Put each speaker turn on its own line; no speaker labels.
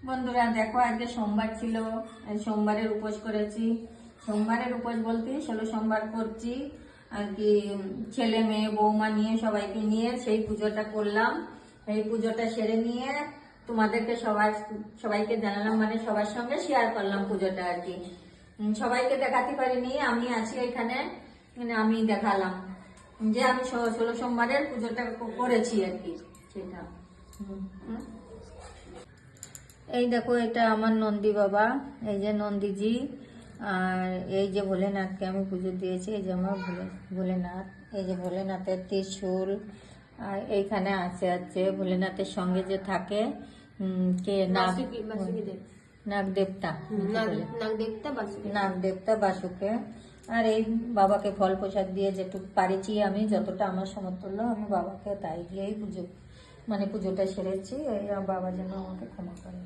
বন্ধুরা দেখো, আজকে সোমবার ছিল, সোমবারের উপোস করেছি। সোমবারের উপোস বলতে 16 সোমবার করছি আর কি। ছেলে মেয়ে বৌমা নিয়ে সবাইকে নিয়ে সেই পুজোটা করলাম। এই পুজোটা সেরে নিয়ে তোমাদেরকে সবাইকে জানালাম, মানে সবার সঙ্গে শেয়ার করলাম পুজোটা আর কি। সবাইকে দেখাতে পারিনি, আমি আছি এখানে, মানে আমি দেখালাম যে আমি 16 সোমবারের পুজোটা করেছি আর কি, সেটা। এই দেখো, এটা আমার নন্দী বাবা, এই যে নন্দীজি। আর এই যে ভোলেনাথকে আমি পুজো দিয়েছি, এই যে আমার ভোলেনাথ, এই যে ভোলেনাথের ত্রিশূল। আর এইখানে আছে ভোলেনাথের সঙ্গে যে থাকে কে নাগদেবতা, নাগদেবতা বাসুকে। আর এই বাবাকে ফল প্রসাদ দিয়ে যেটুকু পারিছি আমি, যতটা আমার সমতুল্য, আমি বাবাকে তাই দিয়েই পুজোটা সেরেছি। এই বাবা যেন আমাকে ক্ষমা করে।